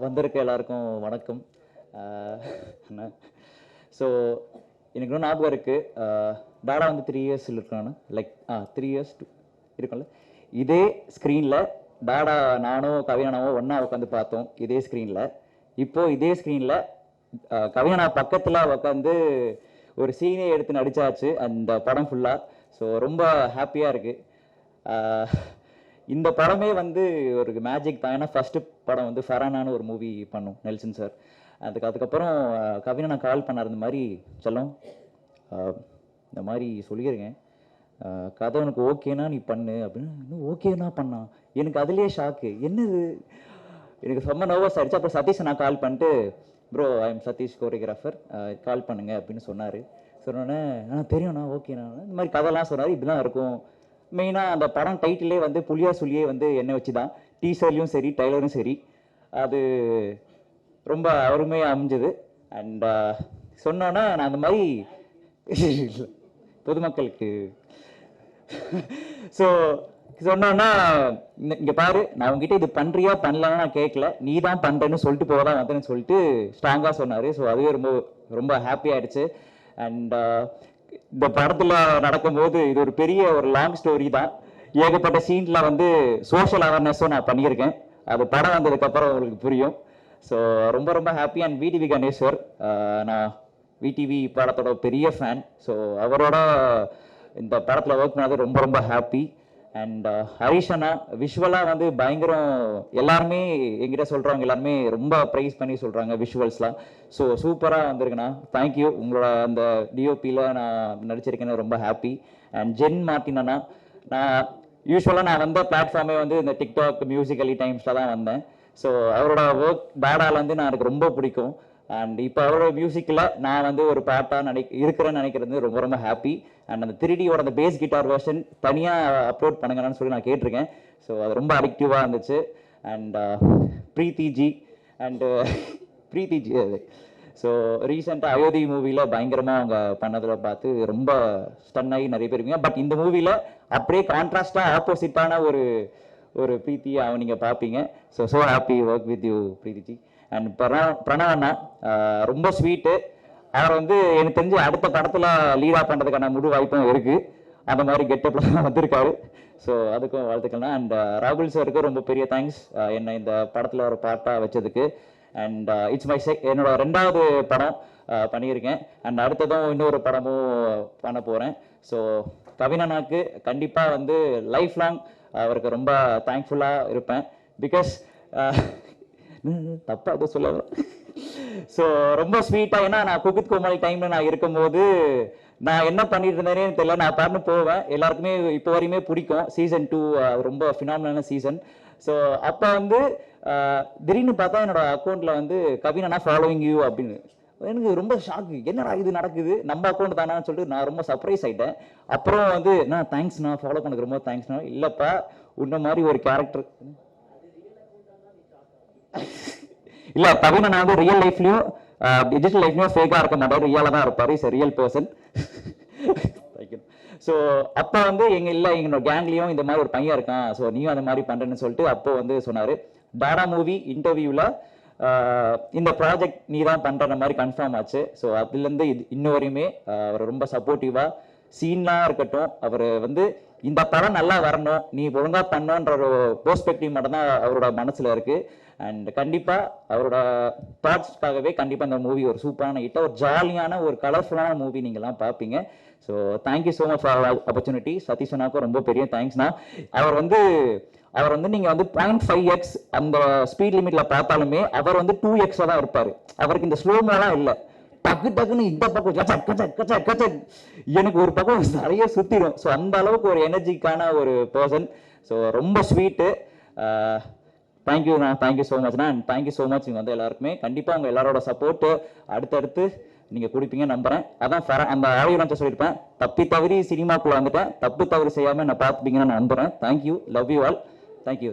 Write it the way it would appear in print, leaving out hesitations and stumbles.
வந்திருக்க எல்லாருக்கும் வணக்கம். ஸோ எனக்கு இன்னும் ஞாபகம் இருக்குது, டாடா வந்து 3 years இருக்கானு, லைக் 3 years இருக்கும்ல. இதே ஸ்க்ரீனில் டாடா நானும் கவினாவும் ஒன்றா உட்காந்து பார்த்தோம் இதே ஸ்க்ரீனில். இப்போது இதே ஸ்க்ரீனில் கவினா பக்கத்தில் உட்காந்து ஒரு சீனே எடுத்து நடிச்சாச்சு அந்த படம் ஃபுல்லாக. ஸோ ரொம்ப ஹாப்பியாக இருக்குது. இந்த படமே வந்து ஒரு மேஜிக் தான். ஏன்னா ஃபஸ்ட்டு படம் வந்து ஃபரானான்னு ஒரு மூவி பண்ணோம் நெல்சன் சார். அதுக்கப்புறம் கவினா நான் கால் பண்ணார், இந்த மாதிரி செல்லம் இந்த மாதிரி சொல்லியிருக்கேன், கதை உனக்கு ஓகேனா நீ பண்ணு அப்படின்னு. இன்னும் ஓகேனா பண்ணான். எனக்கு அதுலேயே ஷாக்கு, என்னது எனக்கு ரொம்ப நர்வஸ் ஆகிடுச்சு. அப்புறம் சதீஷை நான் கால் பண்ணிட்டு, bro I am Sathish choreographer, call பண்ணுங்க அப்படின்னு சொன்னார். சொன்னோன்னே தெரியும்ண்ணா ஓகேண்ணா இந்த மாதிரி கதைலாம் சொன்னார். இப்படிலாம் இருக்கும். மெயினாக அந்த படம் டைட்டிலே வந்து புளியா சொல்லியே வந்து என்னை வச்சு தான், டீசர்லையும் சரி டைலரும் சரி, அது ரொம்ப அருமையாக அமைஞ்சது. அண்ட் சொன்னோன்னா நான் அந்த மாதிரி பொதுமக்களுக்கு ஸோ சொன்னோன்னா, இங்கே பாரு நான் உங்ககிட்ட இது பண்ணுறியா பண்ணலான்னு நான் கேட்கல, நீ தான் பண்ணுறேன்னு சொல்லிட்டு போதான் வந்தேன்னு சொல்லிட்டு ஸ்ட்ராங்காக சொன்னார். ஸோ அதுவே ரொம்ப ரொம்ப ஹாப்பி ஆகிடுச்சு. அண்ட் இந்த படத்தில் நடக்கும்போது இது ஒரு பெரிய ஒரு லாங் ஸ்டோரி தான். ஏகப்பட்ட சீனில் வந்து சோஷியல் அவேர்னஸும் நான் பண்ணியிருக்கேன். அது படம் வந்ததுக்கப்புறம் உங்களுக்கு புரியும். ஸோ ரொம்ப ரொம்ப ஹாப்பி. அண்ட் விடிவி கணேஸ்வர், நான் விடிவி படத்தோட பெரிய ஃபேன். ஸோ அவரோட இந்த படத்தில் ஒர்க் பண்ணது ரொம்ப ரொம்ப ஹாப்பி. அண்ட் ஹரிஷ் அண்ணா விஷுவலாக வந்து பயங்கரம். எல்லாருமே எங்கிட்ட சொல்கிறவங்க எல்லாருமே ரொம்ப ப்ரைஸ் பண்ணி சொல்கிறாங்க விஷுவல்ஸ்லாம். ஸோ சூப்பராக வந்திருக்குண்ணா, தேங்க்யூ. உங்களோட அந்த டிஓபியில் நான் நடிச்சிருக்கேன்னு ரொம்ப ஹாப்பி. அண்ட் ஜென் மார்ட்டின் அண்ணா, நான் யூஸ்வலாக நான் வந்த பிளாட்ஃபார்மே வந்து இந்த டிக்டாக் மியூசிக்கலி டைம்ஸில் தான் வந்தேன். ஸோ அவரோட ஒர்க் டாடாவில் வந்து நான் எனக்கு ரொம்ப பிடிக்கும். அண்ட் இப்போ அவரோட மியூசிக்கில் நான் வந்து ஒரு பாட்டாக இருக்கிறேன்னு நினைக்கிறது ரொம்ப ரொம்ப ஹாப்பி. அண்ட் அந்த 3Dயோட அந்த பேஸ் கிட்டார் வெர்ஷன் தனியாக அப்லோட் பண்ணுங்கன்னு சொல்லி நான் கேட்டிருக்கேன். ஸோ அது ரொம்ப அடிக்டிவாக இருந்துச்சு. அண்ட் பிரீத்திஜி ஸோ ரீசெண்டாக அயோத்தி மூவியில் பயங்கரமாக அவங்க பண்ணதில் பார்த்து ரொம்ப ஸ்டன் ஆகி நிறைய பேர் இருப்பீங்க. பட் இந்த மூவியில் அப்படியே கான்ட்ராஸ்டாக ஆப்போசிட்டான ஒரு பிரீத்தியை நீங்கள் பார்ப்பீங்க. So happy work with you Preethi ji. And Pranav அண்ணா ரொம்ப ஸ்வீட்டு. அவர் வந்து எனக்கு தெரிஞ்சு அடுத்த படத்தில் லீடாக பண்ணுறதுக்கான முழு வாய்ப்பும் இருக்குது. அந்த மாதிரி கெட்டப்லாம் வந்திருக்காரு. ஸோ அதுக்கும் வாழ்த்துக்கள்னா. அண்ட் ராகுல் சாருக்கு ரொம்ப பெரிய தேங்க்ஸ், என்னை இந்த படத்தில் ஒரு பாட்டாக வச்சதுக்கு. அண்ட் இட்ஸ் மை என்னோட 2வது படம் பண்ணியிருக்கேன். அண்ட் அடுத்ததும் இன்னொரு படமும் பண்ண போகிறேன். ஸோ கவினண்ணாக்கு கண்டிப்பாக வந்து லைஃப் லாங் அவருக்கு ரொம்ப தேங்க்ஃபுல்லாக இருப்பேன். பிகாஸ் தப்பா அதை சொல்ல. ஸோ ரொம்ப ஸ்வீட்டாக, ஏன்னா நான் குக் வித் கோமாளி டைமில் நான் இருக்கும்போது நான் என்ன பண்ணிட்டு இருந்தேனே தெரியல, நான் பாருன்னு போவேன். எல்லாருக்குமே இப்போ வரையுமே பிடிக்கும். சீசன் 2 ரொம்ப ஃபினாமினலான சீசன். ஸோ அப்போ வந்து திடீர்னு பார்த்தா என்னோட அக்கௌண்ட்டில் வந்து கவினா ஃபாலோவிங் யூ அப்படின்னு. எனக்கு ரொம்ப ஷாக்கு, என்னடா இது நடக்குது, நம்ம அக்கௌண்ட் தானான்னு சொல்லிட்டு நான் ரொம்ப சர்ப்ரைஸ் ஆகிட்டேன். அப்புறம் வந்து நான் தேங்க்ஸ்ண்ணா, ஃபாலோ பண்ணதுக்கு ரொம்ப தேங்க்ஸ்ண்ணா. இல்லைப்பா உன்ன மாதிரி ஒரு கேரக்டர் இல்ல, கவினா நான் வந்து ரியல் லைஃப்லயும் டிஜிட்டல் லைஃப்லயும் ஃபேக்கா இருக்க மாட்டாரு, ரியலா தான் இருப்பாரு. Is real person. ஸோ அப்போ வந்து எங்களோட கேங்லயும் இந்த மாதிரி ஒரு பையன் இருக்கான், ஸோ நீயும் அந்த மாதிரி பண்றேன்னு சொல்லிட்டு அப்போ வந்து சொன்னாரு. டாடா மூவி இன்டர்வியூல இந்த ப்ராஜெக்ட் நீ தான் பண்ற மாதிரி கன்ஃபார்ம் ஆச்சு. ஸோ அதுலேருந்து இன்ன வரையுமே அவர் ரொம்ப சப்போர்ட்டிவா, சீன்லாம் இருக்கட்டும், அவர் வந்து இந்த படம் நல்லா வரணும், நீ ஒழுங்கா பண்ணன்ற ஒரு பெர்ஸ்பெக்டிவ் மட்டும் தான் அவரோட மனசுல இருக்கு. அண்ட் கண்டிப்பா அவரோட தாட்ஸ்க்காகவே கண்டிப்பா இந்த மூவி ஒரு சூப்பரான ஹிட், ஒரு ஜாலியான ஒரு கலர்ஃபுல்லான மூவி நீங்கள்லாம் பார்ப்பீங்க. So thank you so much for opportunity. சதீஷனாக்கும் ரொம்ப பெரிய தேங்க்ஸ்னா. அவர் வந்து நீங்க வந்து 0.5x அந்த ஸ்பீட் லிமிட்ல பார்த்தாலுமே அவர் வந்து 2x தான் இருப்பாரு. அவருக்கு இந்த ஸ்லோமோலாம் இல்லை, டக்கு டக்குன்னு இந்த பக்கம் எனக்கு ஒரு பக்கம் நிறைய சுத்திடும். ஸோ அந்த அளவுக்கு ஒரு எனர்ஜிக்கான ஒரு பர்சன். ஸோ ரொம்ப ஸ்வீட்டு. தேங்க்யூண்ணா, தேங்க்யூ ஸோ மச்ண்ணா. And thank you so much. நீங்கள் வந்து எல்லாருக்குமே கண்டிப்பாக உங்கள் எல்லாரோட சப்போர்ட்டு அடுத்தடுத்து நீங்கள் கொடுப்பீங்க நம்புறேன். அதான் அந்த ஆடியோ நான் சொல்லியிருப்பேன், தப்பி தவறி சினிமாக்குள்ள வந்துட்டேன், தப்பு தவறு செய்யாமல் நான் பார்த்துப்பீங்கன்னு நான் நம்புறேன். Thank you, love you all. Thank you.